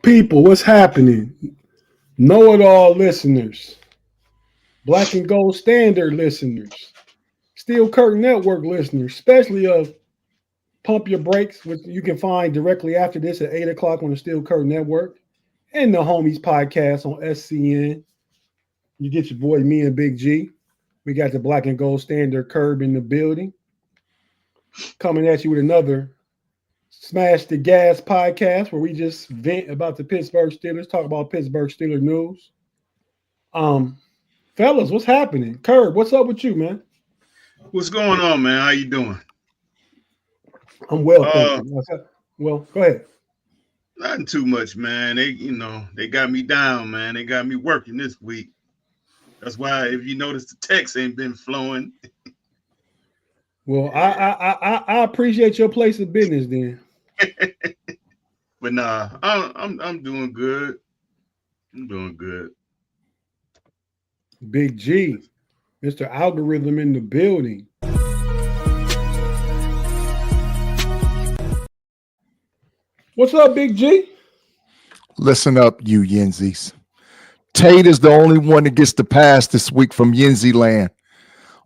People, what's happening? Know it all listeners, Black and Gold Standard listeners, Steel Curtain Network listeners, especially of Pump Your Brakes, which you can find directly after this at 8 o'clock on the Steel Curtain Network, and the Homies podcast on SCN. You get your boy, me and Big G. We got the Black and Gold Standard Curb in the building, coming at you with another Smash the Gas podcast where we just vent about the Pittsburgh Steelers, talk about Pittsburgh Steelers news. Um, Fellas, what's happening? Curb, what's up with you, man? What's going on, man? How you doing? I'm well, thank you. Well, go ahead. Nothing too much, man. They got me down, man. They got me working this week. That's why, if you notice, the text ain't been flowing. Well, I appreciate your place of business, then. But nah, I'm doing good. I'm doing good. Big G, Mr. Algorithm in the building. What's up, Big G? Listen up, you Yinzies. Tate is the only one that gets the pass this week from Yinzy land.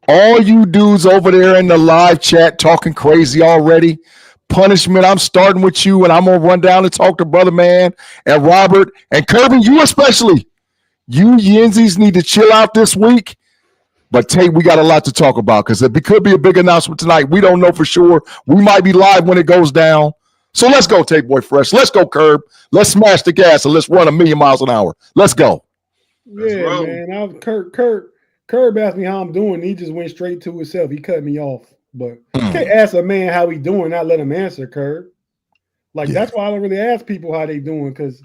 All you dudes over there in the live chat talking crazy already. Punishment, I'm starting with you, and I'm going to run down and talk to Brother Man and Robert and Kirby, you especially. You Yinzies need to chill out this week. But Tate, we got a lot to talk about because it could be a big announcement tonight. We don't know for sure. We might be live when it goes down. So let's go, Tate Boy Fresh. Let's go, Curb. Let's smash the gas and let's run 1,000,000 miles an hour. Let's go. Yeah, man. Curb asked me how I'm doing. He just went straight to himself. He cut me off. But you can't ask a man how he doing, not let him answer, Curb. That's why I don't really ask people how they doing, because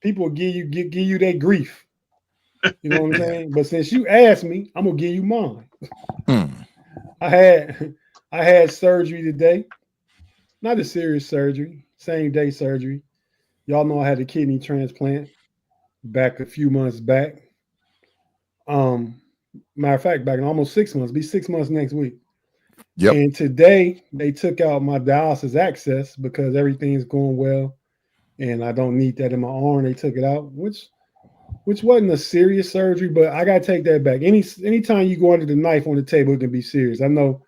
people give you their grief. You know what I'm saying? But since you asked me, I'm gonna give you mine. I had surgery today. Not a serious surgery, same day surgery. Y'all know I had a kidney transplant back a few months back. Matter of fact, back in almost 6 months, be 6 months next week. Yep. And today they took out my dialysis access because everything's going well and I don't need that in my arm. They took it out, which wasn't a serious surgery, but I gotta take that back. Anytime you go under the knife on the table, it can be serious. I know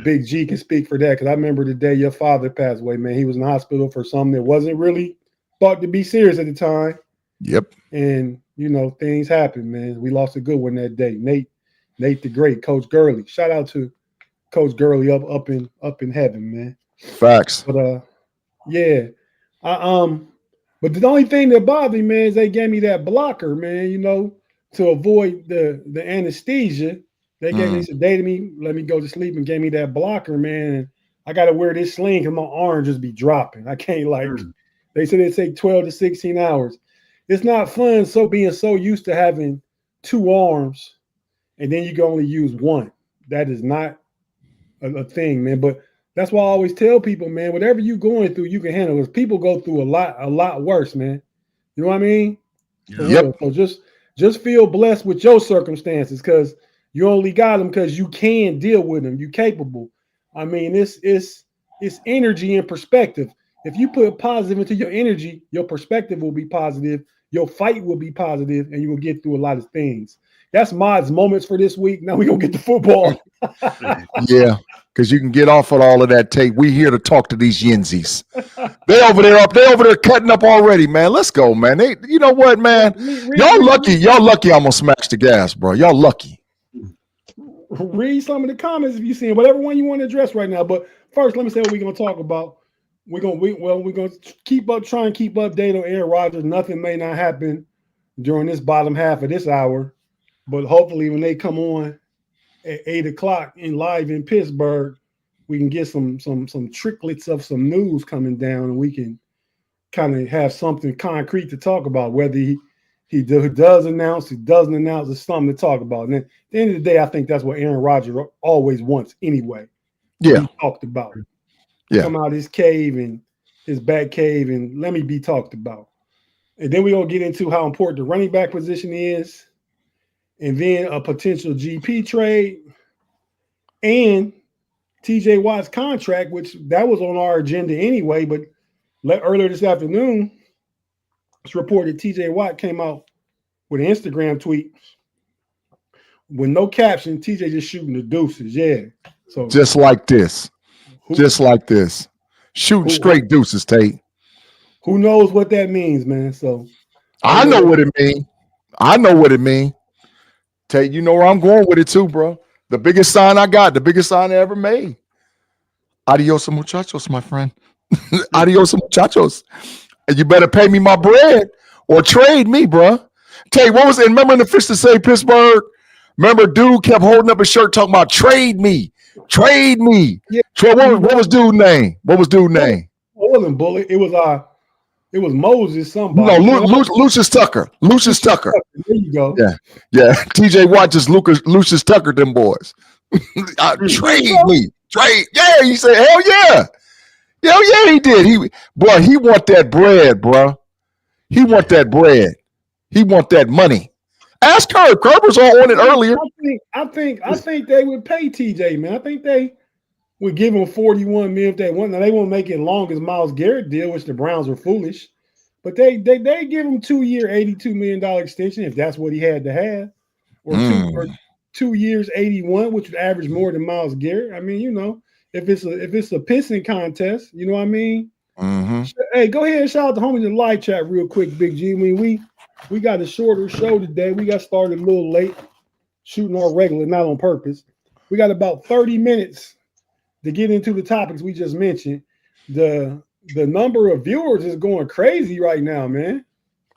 Big G can speak for that because I remember the day your father passed away, man. He was in the hospital for something that wasn't really thought to be serious at the time. Yep. And things happen, man. We lost a good one that day. Nate the Great, Coach Gurley. Shout out to Coach Gurley up in heaven, man. Facts. But yeah. But the only thing that bothered me, man, is they gave me that blocker, man, to avoid the anesthesia. They gave me sedated me, let me go to sleep, and gave me that blocker, man. And I got to wear this sling because my arm just be dropping. I can't they said it take 12 to 16 hours. It's not fun being so used to having two arms and then you can only use one. That is not a thing, man. But that's why I always tell people, man, whatever you're going through, you can handle. Because people go through a lot worse, man. You know what I mean? Yep. So just feel blessed with your circumstances because you only got them because you can deal with them. You're capable. I mean, it's energy and perspective. If you put positive into your energy, your perspective will be positive. Your fight will be positive, and you will get through a lot of things. That's Mod's moments for this week. Now we're going to get to football. Yeah, because you can get off of all of that tape. We here to talk to these Yinzies. They over there cutting up already, man. Let's go, man. You know what, man? Y'all lucky. Y'all lucky I'm going to smash the gas, bro. Y'all lucky. Read some of the comments if you see whatever one you want to address right now. But first, let me say what we're going to talk about. We're going to try and keep update on Aaron Rodgers. Nothing may not happen during this bottom half of this hour. But hopefully when they come on at 8 o'clock live in Pittsburgh, we can get some tricklets of some news coming down and we can kind of have something concrete to talk about. Whether he does announce, he doesn't announce, there's something to talk about. And at the end of the day, I think that's what Aaron Rodgers always wants anyway. Yeah. Be talked about. Yeah. Come out of his cave and his back cave and let me be talked about. And then we're going to get into how important the running back position is. And then a potential GP trade and TJ Watt's contract, which that was on our agenda anyway. But earlier this afternoon, it's reported TJ Watt came out with an Instagram tweet with no caption. TJ just shooting the deuces. Yeah. So just like this. Just like this. Shooting straight deuces, Tate. Who knows what that means, man? So I know what it means. I know what it means. Tate, you know where I'm going with it too, bro. The biggest sign I got, the biggest sign I ever made. Adios, muchachos, my friend. Adios, muchachos. And you better pay me my bread or trade me, bro. Tate, what was it? Remember in the Fish to Say Pittsburgh? Remember, dude kept holding up his shirt talking about trade me. Trade me. Yeah. What was dude's name? What was dude's name? It wasn't Bullet. It was Moses somebody. No, Lucius Tucker. Lucius Tucker. There you go. Yeah. TJ Watt just Lucius Tucker them boys. Trade me. Trade. Yeah, he said, hell yeah. Hell yeah, he did. He want that bread, bro. He want that bread. He want that money. Ask Kerb. Kerb was on it earlier. I think they would pay TJ, man. I think they would give him $41 million if they want. Now they won't make it long as Myles Garrett deal, which the Browns were foolish. But they give him 2-year, $82 million extension if that's what he had to have, or 2 years, 81, which would average more than Myles Garrett. I mean, you know, if it's a pissing contest, you know what I mean. Mm-hmm. Hey, go ahead and shout out to homies in the live chat real quick, Big G. I mean, we got a shorter show today. We got started a little late, shooting our regular, not on purpose. We got about 30 minutes to get into the topics we just mentioned. The number of viewers is going crazy right now, man.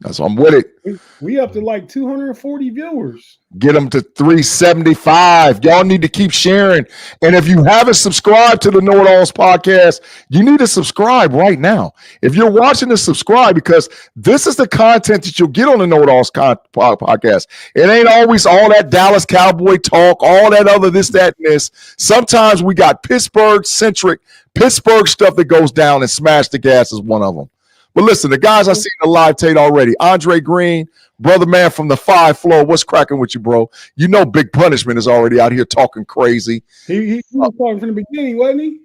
That's why I'm with it. We up to like 240 viewers. Get them to 375. Y'all need to keep sharing. And if you haven't subscribed to the Know It Alls podcast, you need to subscribe right now. If you're watching this, subscribe, because this is the content that you'll get on the Know It Alls podcast. It ain't always all that Dallas Cowboy talk, all that other this, that, and this. Sometimes we got Pittsburgh-centric, Pittsburgh stuff that goes down, and Smash the Gas is one of them. But listen, the guys I seen the live Tate already. Andre Green, brother man from the 5 floor. What's cracking with you, bro? You know Big Punishment is already out here talking crazy. He was talking from the beginning, wasn't he?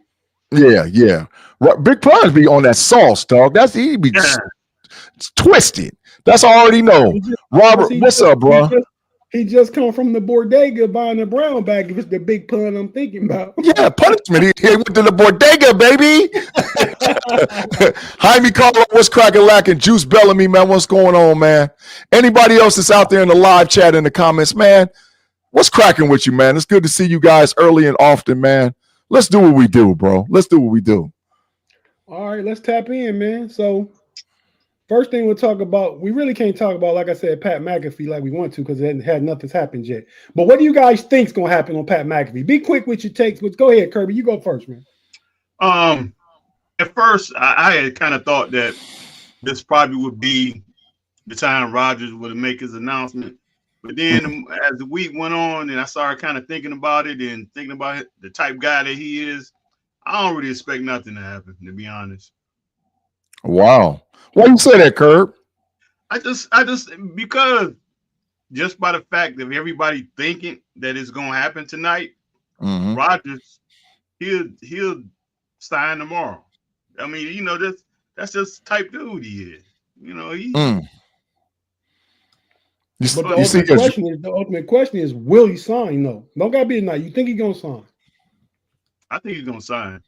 Yeah. Big Punishment be on that sauce, dog. He be twisted. That's I already know. Robert, what's up, bro? He just come from the bodega buying a brown bag. If it's the big pun I'm thinking about. Yeah, Punishment. He went to the bodega, baby. Jaime Carlo, what's cracking, lacking? Juice Bellamy, man, what's going on, man? Anybody else that's out there in the live chat in the comments, man, what's cracking with you, man? It's good to see you guys early and often, man. Let's do what we do, bro. Let's do what we do. All right, let's tap in, man. So first thing we'll talk about, we really can't talk about, like I said, Pat McAfee like we want to, because nothing's happened yet. But what do you guys think's going to happen on Pat McAfee? Be quick with your takes. But go ahead, Kirby. You go first, man. At first, I had kind of thought that this probably would be the time Rodgers would make his announcement. But then as the week went on and I started kind of thinking about it and thinking about the type guy that he is, I don't really expect nothing to happen, to be honest. Wow. Why you say that, Kerb? I just because just by the fact of everybody thinking that it's gonna happen tonight, Rodgers, he'll sign tomorrow. I mean, you know, that's just the type dude he is. You know, he. But the ultimate question is, will he sign? No, don't gotta be tonight. You think he's gonna sign? I think he's gonna sign.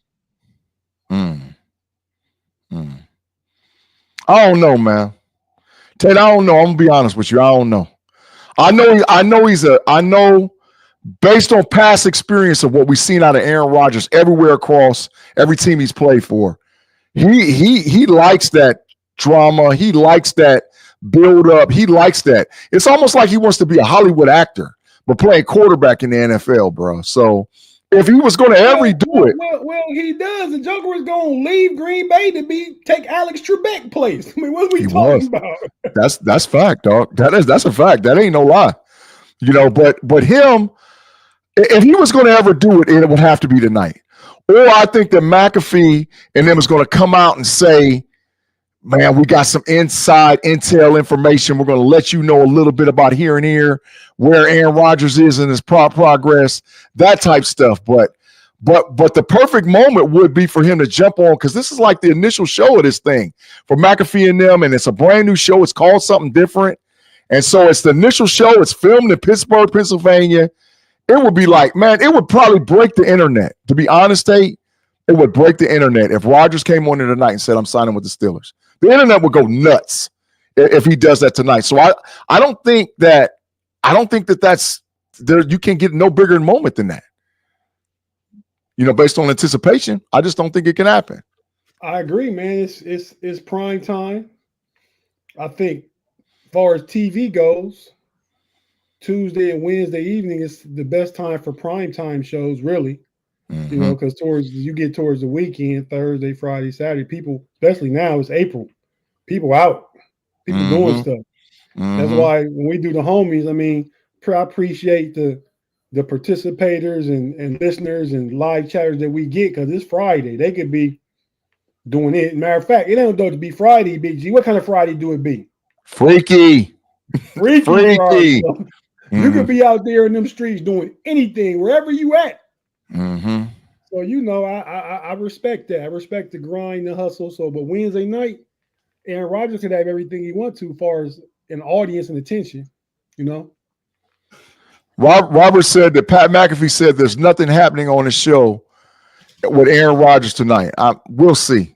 I don't know, man. Ted, I don't know. I'm gonna be honest with you. I don't know. I know based on past experience of what we've seen out of Aaron Rodgers everywhere across every team he's played for, he likes that drama. He likes that build up. He likes that. It's almost like he wants to be a Hollywood actor, but playing quarterback in the NFL, bro. So if he was going to ever do it, well, he does. The Joker is going to leave Green Bay to take Alex Trebek's place. I mean, what are we talking about? That's fact, dog. That's a fact. That ain't no lie. You know, but him, if he was going to ever do it, it would have to be tonight. Or I think that McAfee and them is going to come out and say, man, we got some inside intel information. We're going to let you know a little bit about here and here, where Aaron Rodgers is in his progress, that type stuff. But But the perfect moment would be for him to jump on, because this is like the initial show of this thing for McAfee and them, and it's a brand new show. It's called something different. And so it's the initial show. It's filmed in Pittsburgh, Pennsylvania. It would be like, man, it would probably break the internet. To be honest, Tate, it would break the internet if Rodgers came on there tonight and said, I'm signing with the Steelers. The internet would go nuts if he does that tonight. So I don't think that that's there. You can get no bigger moment than that. Based on anticipation, I just don't think it can happen. I agree, man. It's prime time. I think as far as TV goes, Tuesday and Wednesday evening is the best time for prime time shows, really. Mm-hmm. Because you get towards the weekend, Thursday, Friday, Saturday, people, especially now, it's April. People out. People doing stuff. That's why when we do the homies, I mean, I appreciate the participators and listeners and live chatters that we get, because it's Friday. They could be doing it. Matter of fact, it don't have to be Friday, Big G. What kind of Friday do it be? Freaky. Friday. You could be out there in them streets doing anything, wherever you at. Mm-hmm. So, I respect that. I respect the grind, the hustle. So, but Wednesday night, Aaron Rodgers could have everything he wants to as far as an audience and attention, Robert said that Pat McAfee said there's nothing happening on the show with Aaron Rodgers tonight. We'll see.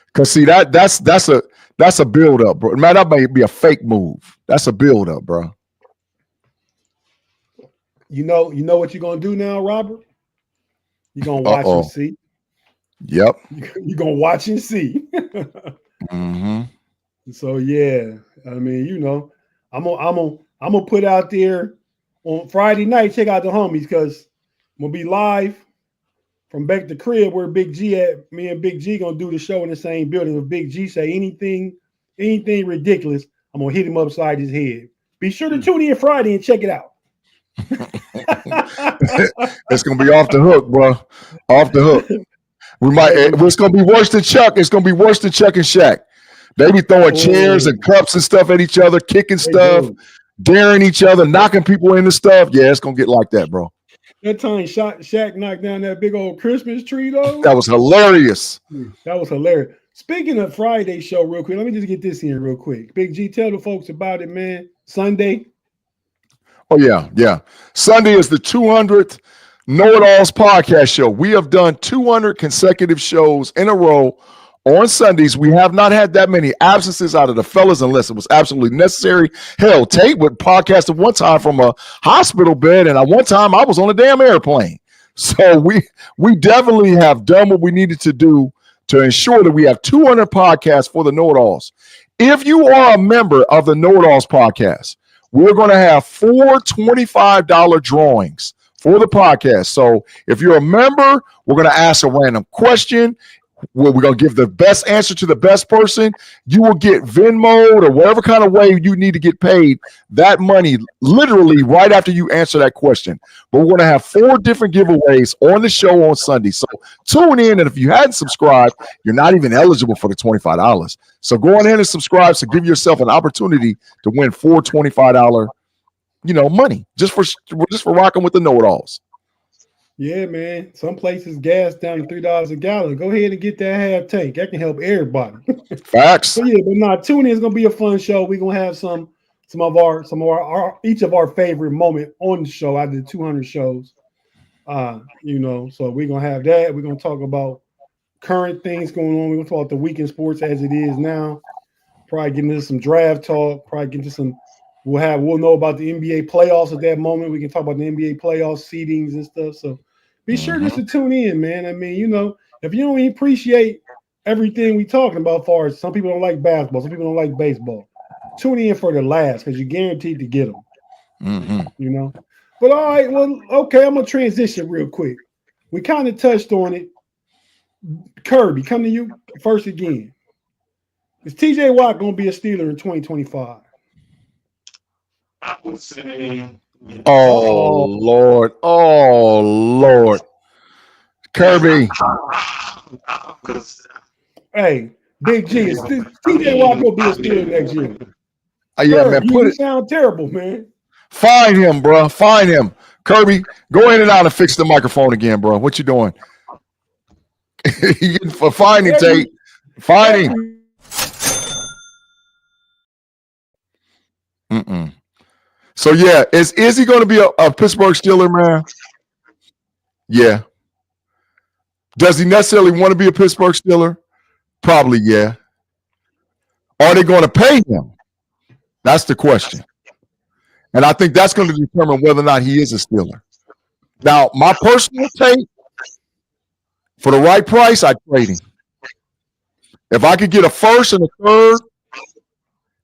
Because see, that's a build up, bro. Man, that may be a fake move. That's a build up, bro. You know what you're gonna do now, Robert? You're gonna watch and see. Yep. You're gonna watch and see. Mm-hmm. So yeah, I mean, I'm gonna put out there on Friday night. Check out the homies, because I'm gonna be live from back to crib where Big G at. Me and Big G gonna do the show in the same building. If Big G say anything ridiculous, I'm gonna hit him upside his head. Be sure to tune in Friday and check it out. It's gonna be off the hook, bro. Off the hook. It's gonna be worse than Chuck. It's gonna be worse than Chuck and Shaq. They be throwing chairs and cups and stuff at each other, kicking stuff, daring each other, knocking people into stuff. Yeah, it's gonna get like that, bro. That time Shaq knocked down that big old Christmas tree, though. That was hilarious. That was hilarious. Speaking of Friday show, real quick, let me just get this in real quick. Big G, tell the folks about it, man. Sunday. Oh, yeah. Sunday is the 200th Know It Alls podcast show. We have done 200 consecutive shows in a row on Sundays. We have not had that many absences out of the fellas unless it was absolutely necessary. Hell, Tate would podcast at one time from a hospital bed, and at one time I was on a damn airplane. So we definitely have done what we needed to do to ensure that we have 200 podcasts for the Know It Alls. If you are a member of the Know It Alls podcast, we're going to have 4 $25 drawings for the podcast. So if you're a member, we're going to ask a random question. We're going to give the best answer to the best person. You will get Venmo or whatever kind of way you need to get paid that money literally right after you answer that question. But we're going to have 4 different giveaways on the show on Sunday. So tune in, and if you hadn't subscribed, you're not even eligible for the $25. So go on in and subscribe to give yourself an opportunity to win 4 $25, money just for rocking with the Know It Alls. Yeah, man. Some places gas down to $3 a gallon. Go ahead and get that half tank. That can help everybody. Facts. So yeah, but tune in. It's gonna be a fun show. We're gonna have some of our each of our favorite moment on the show out of the 200 shows. So we're gonna have that. We're gonna talk about current things going on. We're gonna talk about the weekend sports as it is now. Probably get into some draft talk. Probably get into some. We'll know about the NBA playoffs at that moment. We can talk about the NBA playoff seedings and stuff. So be sure just to tune in, man. I mean, if you don't appreciate everything we talking about, far as some people don't like basketball, some people don't like baseball, tune in for the last, because you're guaranteed to get them. Mm-hmm. But all right, well, okay, I'm gonna transition real quick. We kind of touched on it. Kirby, come to you first again. Is TJ Watt gonna be a Steeler in 2025? I would say. Oh Lord, Kirby. Hey, Big G, TJ Watt gonna be a Steeler next year. Yeah, Kirby, man. you sound terrible, man. Find him, bro. Find him. Kirby, go in and out and fix the microphone again, bro. What you doing? Find him, Tate. Find him. Mm-mm. So yeah, is he going to be a Pittsburgh Steeler, man? Yeah. Does he necessarily want to be a Pittsburgh Steeler? Probably, yeah. Are they going to pay him? That's the question. And I think that's going to determine whether or not he is a Steeler. Now, my personal take, for the right price, I'd trade him. If I could get a first and a third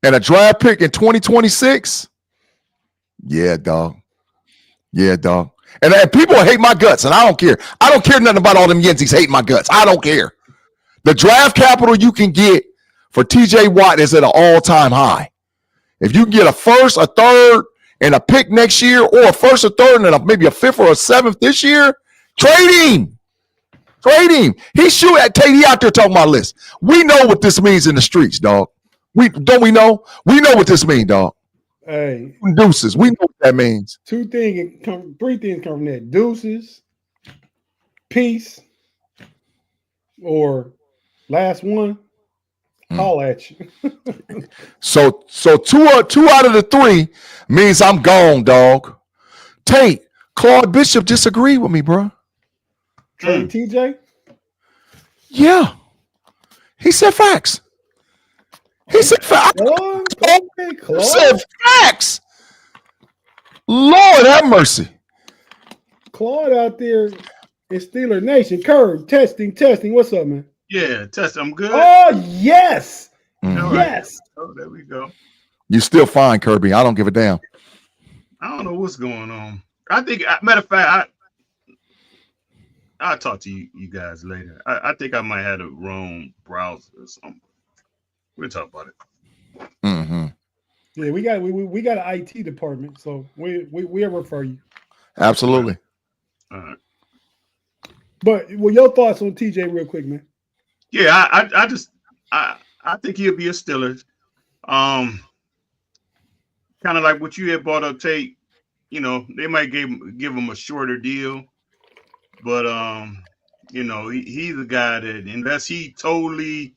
and a draft pick in 2026, yeah, dog. Yeah, dog. And people hate my guts, and I don't care. I don't care nothing about all them Yenzies hating my guts. I don't care. The draft capital you can get for TJ Watt is at an all-time high. If you can get a first, a third, and a pick next year, or a first, a third, and maybe a fifth or a seventh this year, trade him. Trade him. He shoot at Tate. He out there talking about lists. We know what this means in the streets, dog. We know what this means, dog. Hey, deuces. We know what that means. Three things come from that: deuces, peace, or last one. Holla at you. So two out of the three means I'm gone, dog. Tate, Claude Bishop disagreed with me, bro. Trade TJ? Yeah. He said facts. He said facts. He said facts. Lord have mercy. Claude out there in Steeler Nation. Curve, testing. What's up, man? Yeah, test. I'm good. Oh, yes. Mm-hmm. Yes. Oh, there we go. You still fine, Kirby. I don't give a damn. I don't know what's going on. I think, matter of fact, I'll talk to you guys later. I think I might have the wrong browser or something. We'll talk about it. Mm-hmm. Yeah, we got an IT department, so we'll refer you. Absolutely. All right. But your thoughts on TJ real quick, man? Yeah, I think he'll be a Steeler. Kind of like what you had brought up, Tate. You know, they might give him a shorter deal, but you know, he's a guy that unless he totally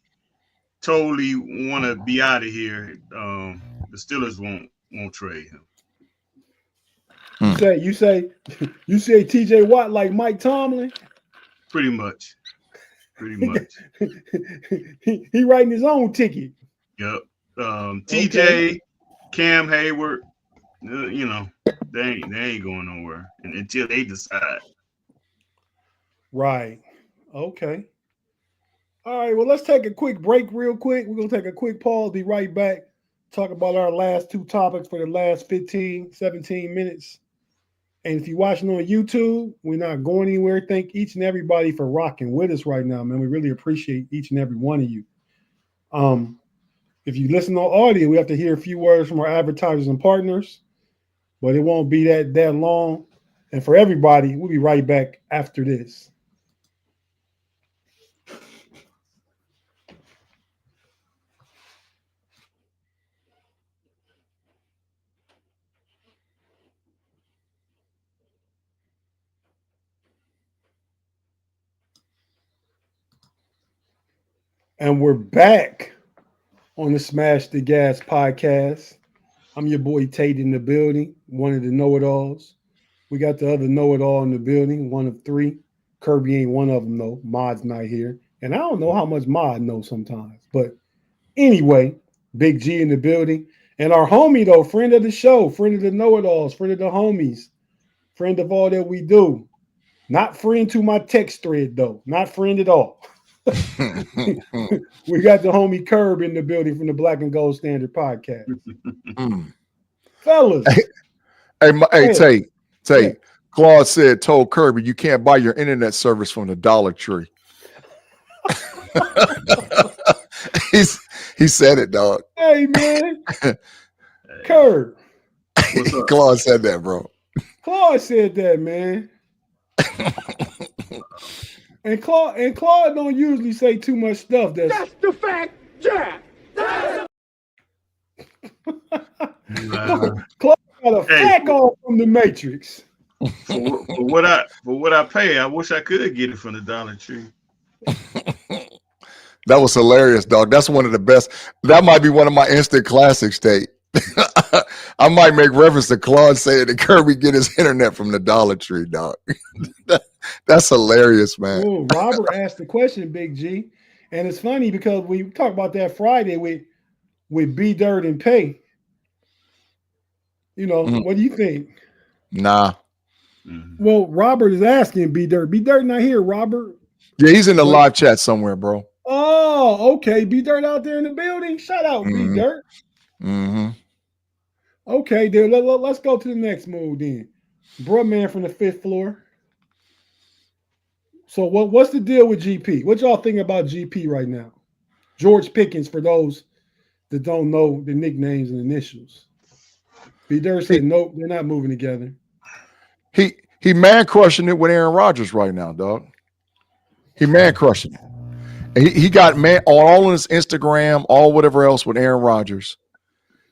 want to be out of here, the Steelers won't trade him. You say TJ Watt like Mike Tomlin? Pretty much. he writing his own ticket. Yep. TJ, Cam Hayward, you know, they ain't going nowhere until they decide. Right. Okay. All right. Well, let's take a quick break real quick. We're going to take a quick pause, be right back, talk about our last two topics for the last 15, 17 minutes. And if you're watching on YouTube, we're not going anywhere. Thank each and everybody for rocking with us right now, man. We really appreciate each and every one of you. If you listen on audio, we have to hear a few words from our advertisers and partners, but it won't be that long. And for everybody, we'll be right back after this. And we're back on the Smash the Gas podcast. I'm your boy Tate in the building, one of the know-it-alls. We got the other know-it-all in the building, one of three. Kirby ain't one of them, though. Mod's not here. And I don't know how much Mod knows sometimes. But anyway, Big G in the building. And our homie, though, friend of the show, friend of the know-it-alls, friend of the homies, friend of all that we do. Not friend to my text thread, though. Not friend at all. We got the homie Curb in the building from the Black and Gold Standard podcast. Fellas. Hey, Tate. Claude told Kirby, you can't buy your internet service from the Dollar Tree. He said it, dog. Hey, man. Curb. Claude said that, bro. Claude said that, man. And Claude don't usually say too much stuff. That's the fact, Jack. Claude got a fat off from the Matrix. For what I pay, I wish I could get it from the Dollar Tree. That was hilarious, dog. That's one of the best. That might be one of my instant classics, Tate. I might make reference to Claude saying that Kirby get his internet from the Dollar Tree, dog. That's hilarious, man. Ooh, Robert asked the question, Big G, and it's funny because we talked about that Friday with B Dirt and Pay. You know, what do you think? Nah. Well, Robert is asking B Dirt. B Dirt not here, Robert. Yeah, he's in the live chat somewhere, bro. Oh, okay. B Dirt out there in the building. Shout out B Dirt. Okay, dude. Let's go to the next move then. Bro, man from the 5th floor. So what's the deal with GP? What y'all think about GP right now? George Pickens, for those that don't know the nicknames and initials. B Dirt said nope, they're not moving together. He man crushing it with Aaron Rodgers right now, dog. He man crushing it. And he got man all on his Instagram, all whatever else with Aaron Rodgers.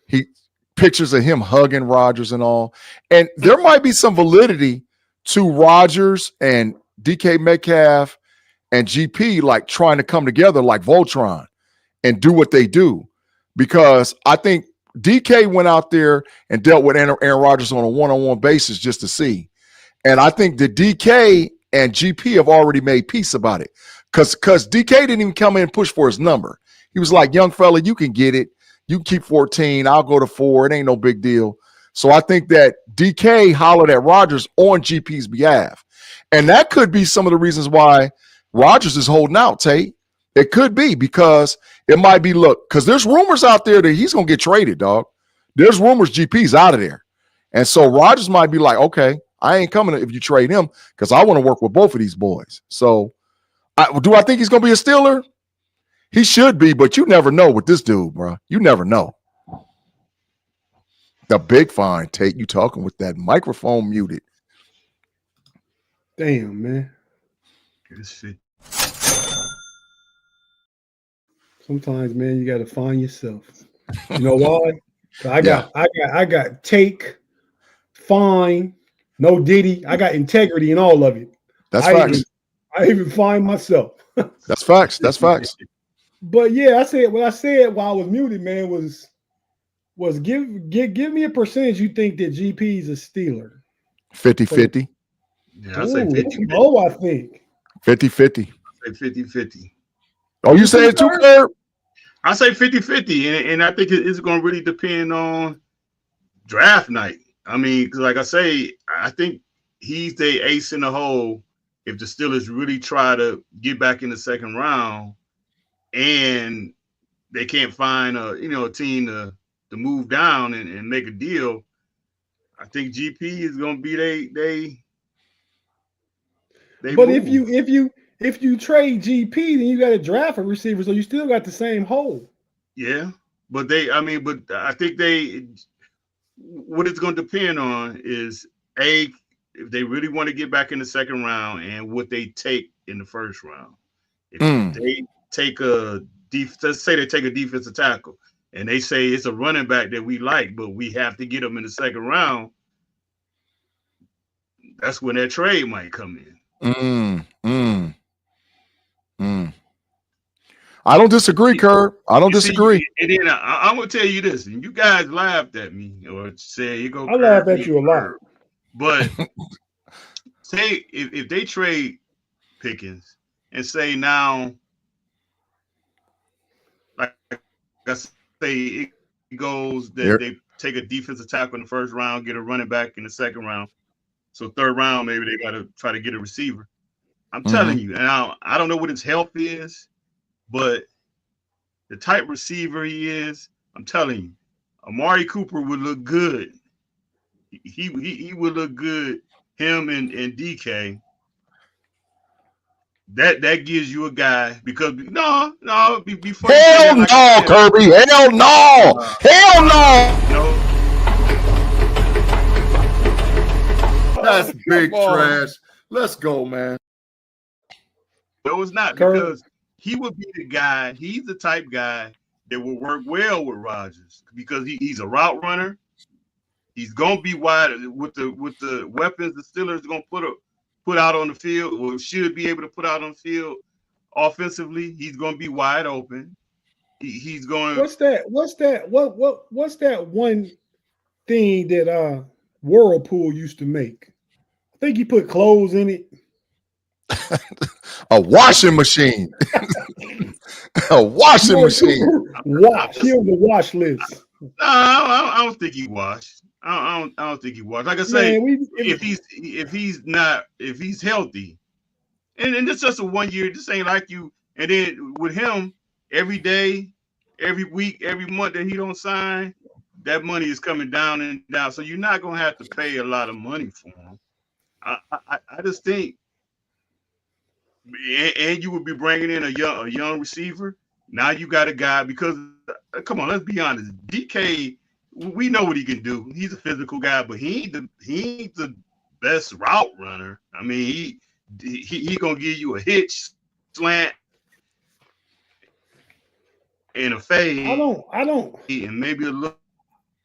He pictures of him hugging Rodgers and all. And there might be some validity to Rodgers and DK Metcalf and GP like trying to come together like Voltron and do what they do. Because I think DK went out there and dealt with Aaron Rodgers on a one-on-one basis just to see. And I think the DK and GP have already made peace about it. Because DK didn't even come in and push for his number. He was like, young fella, you can get it. You can keep 14. I'll go to 4. It ain't no big deal. So I think that DK hollered at Rodgers on GP's behalf. And that could be some of the reasons why Rodgers is holding out, Tate. It could be because it might be, look, because there's rumors out there that he's going to get traded, dog. There's rumors GP's out of there. And so Rodgers might be like, okay, I ain't coming if you trade him because I want to work with both of these boys. So do I think he's going to be a Steeler? He should be, but you never know with this dude, bro. You never know. The big fine, Tate. You talking with that microphone muted. Damn, man. Good shit. Sometimes, man, you got to find yourself. You know why? I got take, fine, no Diddy. I got integrity in all of it. That's facts. I even find myself. That's facts. That's facts. But yeah, what I said while I was muted, man, was give me a percentage you think that GP is a Steeler. 50-50. Yeah, I say 50-50. Oh, I think 50-50. I say 50-50. Oh, you say it too, Herb? I say 50-50, and I think it's going to really depend on draft night. I mean, because like I say, I think he's the ace in the hole if the Steelers really try to get back in the second round and they can't find a team to move down and make a deal. I think GP is going to be they But move. if you trade GP, then you got to draft a receiver, so you still got the same hole. Yeah, but I think what it's going to depend on is if they really want to get back in the second round and what they take in the first round. If they take let's say they take a defensive tackle and they say it's a running back that we like, but we have to get them in the second round, that's when that trade might come in. I don't disagree, Kerr. I don't disagree. And then I'm gonna tell you this, and you guys laughed at me or say you go. I laugh at you a lot. But say if they trade Pickens and say now, like I say, it goes that they take a defensive tackle in the first round, get a running back in the second round. So third round, maybe they got to try to get a receiver. I'm telling you, and I don't know what his health is, but the type receiver he is, I'm telling you, Amari Cooper would look good. He would look good. Him and DK. That gives you a guy because before hell no, Kirby. Hell no. Hell no. That's big trash. Let's go, man. No, it's not because he would be the guy. He's the type guy that will work well with Rodgers because he's a route runner. He's gonna be wide with the weapons the Steelers are gonna put out on the field, or should be able to put out on the field offensively. He's gonna be wide open. He's going. What's that one thing that Whirlpool used to make? I think he put clothes in it. A washing machine. A washing machine. Wash. He on the wash list. No, I don't think he washed. I don't think he washed. Like I say, Man, if he's healthy, and it's just a 1 year. This ain't like you. And then with him, every day, every week, every month that he don't sign, that money is coming down and down. So you're not gonna have to pay a lot of money for him. I just think, and you would be bringing in a young receiver. Now you got a guy, because come on, let's be honest. DK, we know what he can do. He's a physical guy, but he ain't the best route runner. I mean, he gonna give you a hitch, slant, and a fade. I don't, and maybe a little.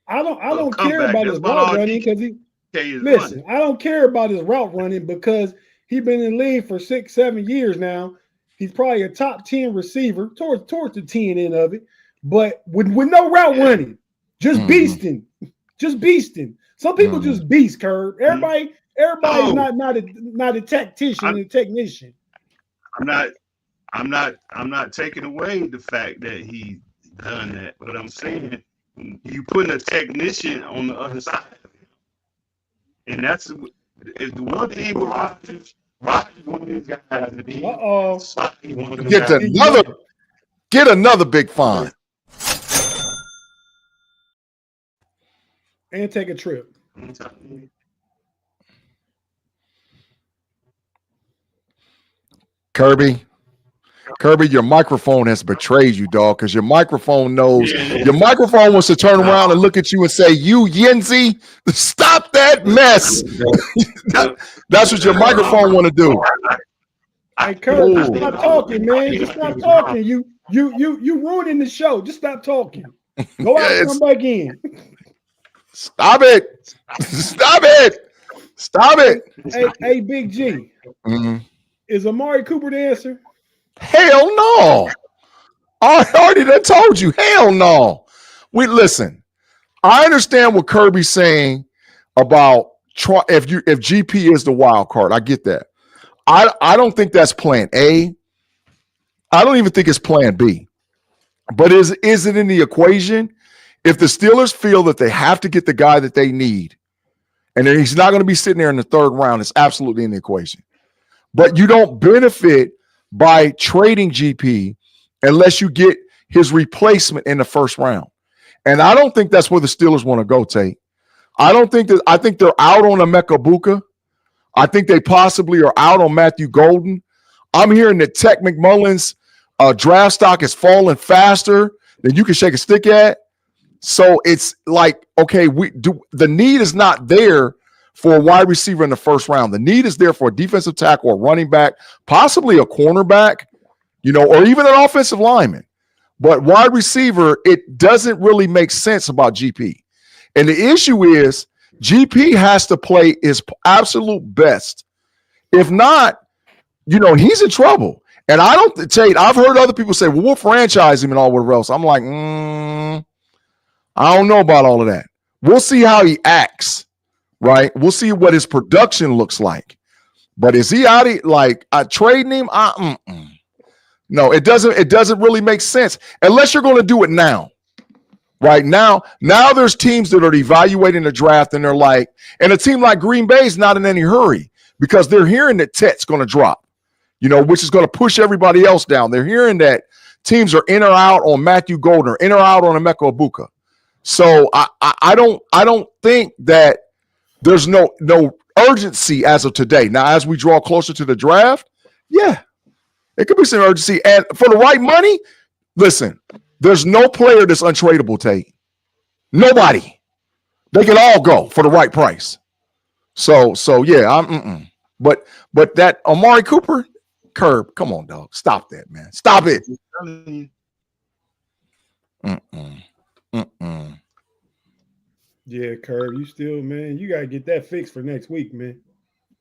I don't care about his route running because he. Listen, I don't care about his route running because he's been in the league for 6-7 years now. He's probably a top 10 receiver towards the 10 end of it, but with no route running, just beasting. Some people just beast, Curb. Everybody's not a tactician and a technician. I'm not taking away the fact that he's done that, but I'm saying you putting a technician on the other side of him, and that's the one thing with Rodgers. Rodgers, one of these guys that get another big fine and take a trip. Kirby, your microphone has betrayed you, dog, because your microphone knows. Your microphone wants to turn around and look at you and say, "You, Yenzi, stop that mess." That's what your microphone want to do. Hey, Kirby, just stop talking, man. Just stop talking. You ruining the show. Just stop talking. Go out and come back in. Stop it. Stop it. Stop it. Hey, Big G. Mm-hmm. Is Amari Cooper the answer? Hell no. I already done told you. Hell no. Listen. I understand what Kirby's saying about if GP is the wild card. I get that. I don't think that's plan A. I don't even think it's plan B. But is it in the equation? If the Steelers feel that they have to get the guy that they need, and he's not going to be sitting there in the third round, it's absolutely in the equation. But you don't benefit by trading GP unless you get his replacement in the first round. And I don't think that's where the Steelers want to go, Tate. I think they're out on Emeka Egbuka. I think they possibly are out on Matthew Golden. I'm hearing that Tech McMullen's draft stock is falling faster than you can shake a stick at. So it's like, okay, the need is not there for a wide receiver in the first round. The need is there for a defensive tackle, a running back, possibly a cornerback, or even an offensive lineman. But wide receiver, it doesn't really make sense about GP. And the issue is GP has to play his absolute best. If not, he's in trouble. And I've heard other people say, well, we'll franchise him and all whatever else. I'm like, I don't know about all of that. We'll see how he acts, right? We'll see what his production looks like. But is he out of trading him? No, it doesn't really make sense unless you're going to do it now. Right now there's teams that are evaluating the draft and they're like, and a team like Green Bay is not in any hurry because they're hearing that Tet's going to drop, which is going to push everybody else down. They're hearing that teams are in or out on Matthew Golden, in or out on Emeka Egbuka. So I don't think that there's no urgency as of today. Now, as we draw closer to the draft, yeah, it could be some urgency. And for the right money, listen, there's no player that's untradeable, Tate. Nobody. They can all go for the right price. So yeah, But that Amari Cooper, Curb, come on, dog. Stop that, man. Stop it. Yeah, Curb, you still, man, you gotta get that fixed for next week, man.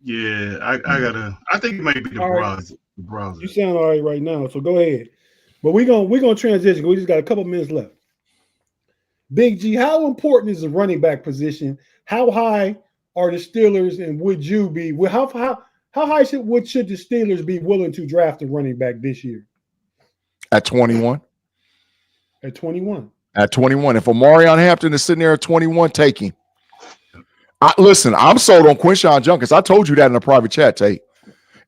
Yeah, I gotta. I think it may be the All right, browser. The browser. you sound all right now, so go ahead. But we're gonna transition. We just got a couple minutes left. Big G, how important is the running back position? How high are the Steelers, and would you be? How high should the Steelers be willing to draft a running back this year At 21. at 21? At 21. If Omarion Hampton is sitting there at 21, take him. Listen, I'm sold on Quinshon Judkins. I told you that in a private chat, Tate.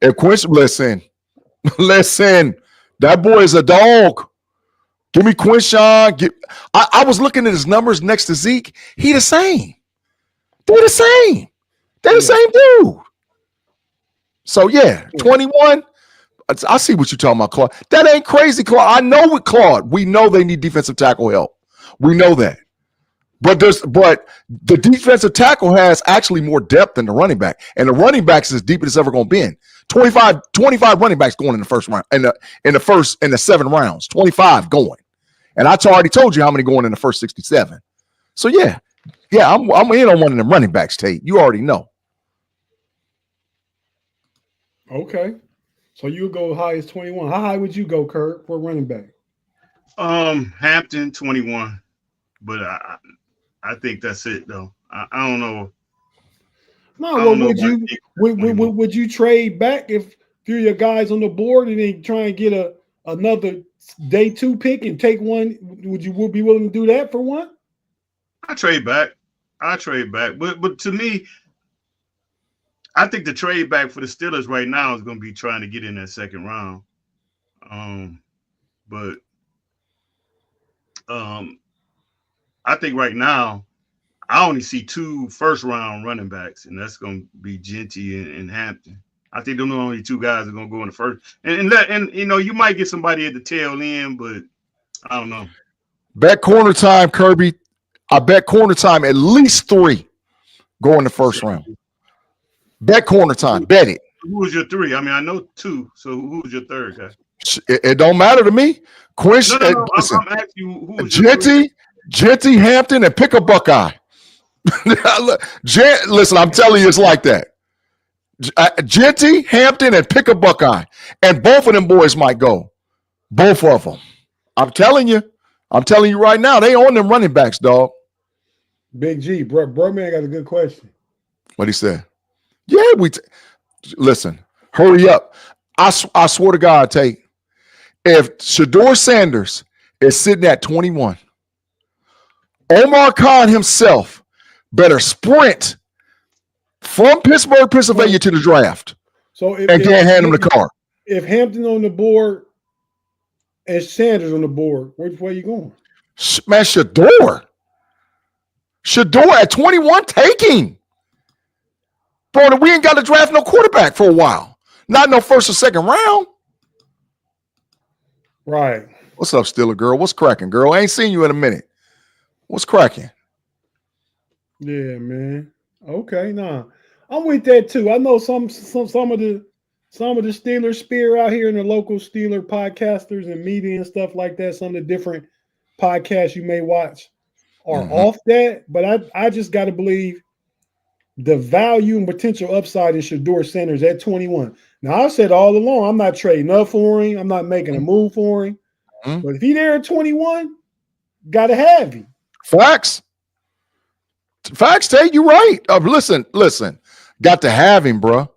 If listen, that boy is a dog. Give me Quinshon. I was looking at his numbers next to Zeke. He the same. They're the same. They're the same dude. So, yeah, 21. I see what you're talking about, Claude. That ain't crazy, Claude. I know with Claude, we know they need defensive tackle help. We know that. But the defensive tackle has actually more depth than the running back. And the running back's as deep as it's ever going to be. 25 running backs going in the first round, in the 7 rounds. 25 going. And I already told you how many going in the first 67. So yeah, I'm in on one of them running backs, Tate. You already know. Okay. So you would go high as 21. How high would you go, Kurt, for a running back? Hampton 21. But I think that's it though. I don't know. No, well, would you trade back if you're your guys on the board and then try and get another day 2 pick and take one? Would you be willing to do that for one? I trade back. But to me, I think the trade back for the Steelers right now is going to be trying to get in that second round. But I think right now I only see 2 first-round running backs, and that's going to be Genty and Hampton. I think those are the only 2 guys that are going to go in the first. And you know, you might get somebody at the tail end, but I don't know. Bet corner time, Kirby. I bet corner time at least 3 go in the first round. Bet corner time. Bet it. Who was your 3? I mean, I know 2. So who's your 3rd guy? It don't matter to me. No, I'm asking you who was Genty, Hampton, and pick a Buckeye. Listen, I'm telling you, it's like that. Genty, Hampton, and pick a Buckeye. And both of them boys might go. Both of them. I'm telling you right now, they own them running backs, dog. Big G, bro man got a good question. What he said? Yeah, listen, hurry up. I swear to God, Tate, if Shedeur Sanders is sitting at 21, Omar Khan himself better sprint from Pittsburgh, Pennsylvania to the draft. So and can't hand him the car. If Hampton on the board and Sanders on the board, which way you going? Man, Shedeur at 21, taking. Bro, we ain't got to draft no quarterback for a while. Not no first or second round. Right. What's up, Steeler girl? What's cracking, girl? I ain't seen you in a minute. What's cracking? Yeah, man. Okay, nah. I'm with that too. I know some of the Steelers spear out here in the local Steeler podcasters and media and stuff like that. Some of the different podcasts you may watch are off that, but I just got to believe the value and potential upside in Shedeur Sanders at 21. Now, I said all along, I'm not trading up for him. I'm not making a move for him. But if he's there at 21, got to have him. Facts, Tate, you right. Listen. Got to have him, bro.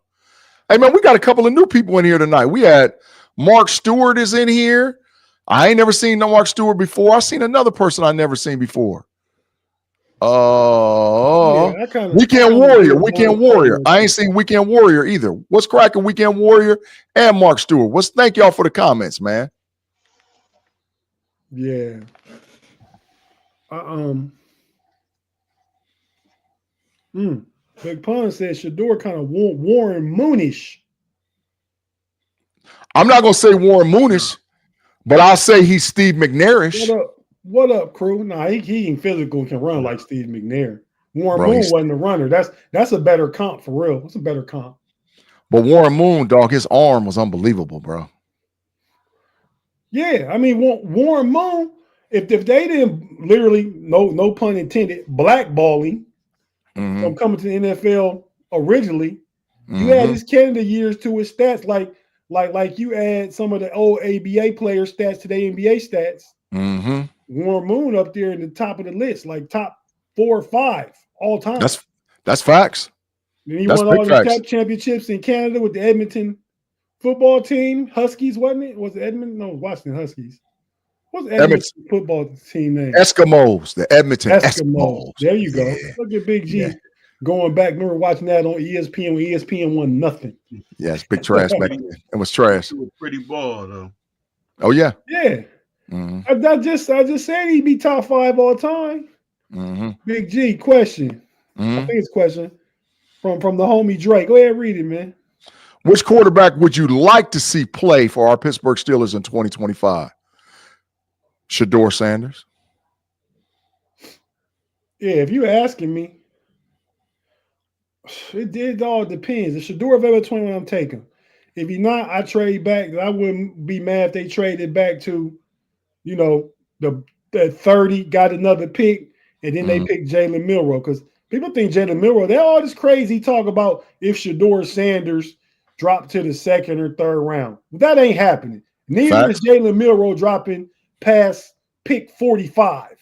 Hey, man, we got a couple of new people in here tonight. We had Mark Stewart is in here. I ain't never seen no Mark Stewart before. I've seen another person I never seen before. Weekend Warrior. I ain't seen Weekend Warrior either. What's cracking, Weekend Warrior and Mark Stewart? Thank y'all for the comments, man. Yeah. Big Pun said Shedeur kind of Warren Moonish. I'm not gonna say Warren Moonish, but I'll say he's Steve McNairish. What up, crew? Nah, he ain't physical, can run like Steve McNair. Warren Moon wasn't a runner. That's a better comp for real. That's a better comp. But Warren Moon, dog, his arm was unbelievable, bro. Yeah, I mean Warren Moon if they didn't literally, no pun intended, blackballing from coming to the NFL originally, you add his Canada years to his stats, like you add some of the old ABA player stats to the NBA stats. Warren Moon up there in the top of the list, like top 4 or 5 all time. That's facts. Then he won all the championships in Canada with the Edmonton football team, Huskies, wasn't it? Was it Edmonton? No, Washington Huskies. What's the Edmonton football team name? Eskimos, the Edmonton Eskimos. There you go. Look at Big G going back. Remember watching that on ESPN when ESPN won nothing. Yeah, it's big trash back then. It was trash. It was pretty ball though. Oh yeah. Yeah. I just said he'd be top 5 all time. Big G, question. I think it's a question from the homie Drake. Go ahead, read it, man. Which quarterback would you like to see play for our Pittsburgh Steelers in 2025? Shedeur Sanders. Yeah, if you're asking me, it all depends. If Shedeur available 21, I'm taking. If he's not, I trade back. I wouldn't be mad if they traded back to, the 30, got another pick, and then they picked Jalen Milroe. Because people think Jalen Milroe, they're all this crazy talk about if Shedeur Sanders dropped to the 2nd or 3rd round. But that ain't happening. Neither is Jalen Milroe dropping past pick 45.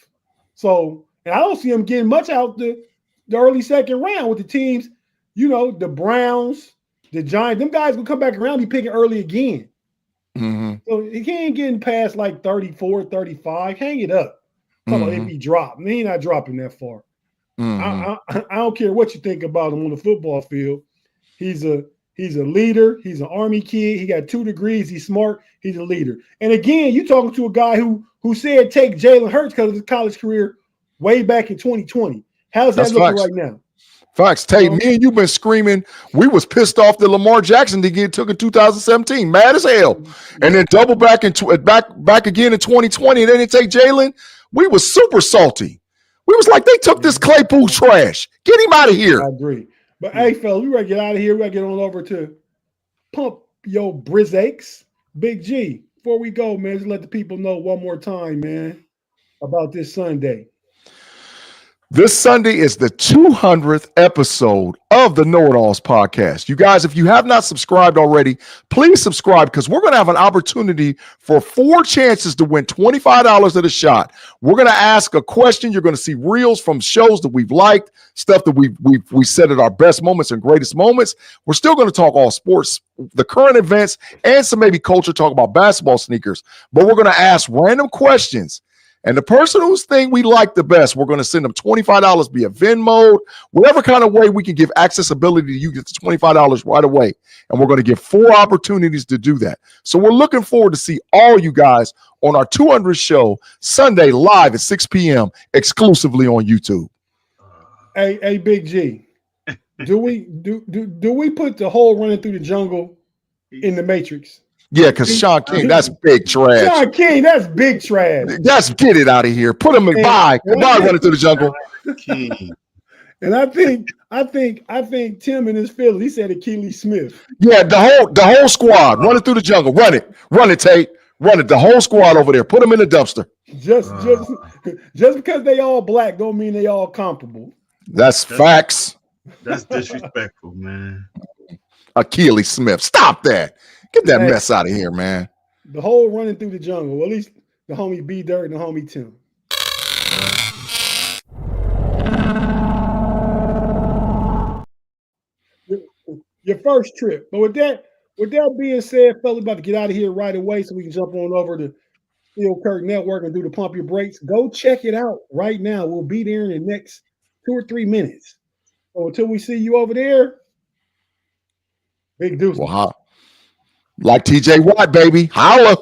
So, and I don't see him getting much out the early 2nd round with the teams, the Browns, the Giants. Them guys will come back around and be picking early again. So he ain't getting past like 34, 35. Hang it up. Talk about if he dropped. He not dropping that far. I don't care what you think about him on the football field. He's a leader. He's an Army kid. He got 2 degrees. He's smart. He's a leader. And again, you're talking to a guy who said take Jalen Hurts because of his college career way back in 2020. How's that looking right now? Facts. Tate, me and you been screaming. We was pissed off that Lamar Jackson didn't get took in 2017. Mad as hell. And then double back back again in 2020 and then they take Jalen. We was super salty. We was like, they took this Claypool trash. Get him out of here. I agree. But hey, fellas, we gotta get out of here. We gotta get on over to Pump Yo Brizzakes. Big G. Before we go, man, just let the people know one more time, man, about this Sunday. This Sunday is the 200th episode of the Know It Alls podcast. You guys, if you have not subscribed already, please subscribe because we're going to have an opportunity for 4 chances to win $25 at a shot. We're going to ask a question. You're going to see reels from shows that we've liked, stuff that we said at our best moments and greatest moments. We're still going to talk all sports, the current events, and some maybe culture, talk about basketball sneakers. But we're going to ask random questions. And the person whose thing we like the best, we're going to send them $25 via Venmo, whatever kind of way we can give accessibility to you get the $25 right away. And we're going to give 4 opportunities to do that. So we're looking forward to see all you guys on our 200th show Sunday live at 6 p.m. exclusively on YouTube. Hey, Big G, do we put the whole running through the jungle in the Matrix? Yeah, because Sean King, that's big trash. Sean King, that's big trash. Get it out of here. Put him in goodbye running through the jungle. And I think Tim and his feelings, he said Achilles Smith. Yeah, the whole squad running through the jungle. Run it, Tate. Run it. The whole squad over there. Put them in the dumpster. Just because they all black don't mean they all comparable. That's facts. That's disrespectful, man. Achilles Smith. Stop that. Get that mess out of here, man. The whole running through the jungle. Well, at least the homie B Dirt and the homie Tim. Your first trip. But with that being said, fellas, about to get out of here right away so we can jump on over to Steel Curtain Network and do the Pump Your Brakes. Go check it out right now. We'll be there in the next 2 or 3 minutes. So until we see you over there, big deuce. Like TJ Watt, baby. Holla.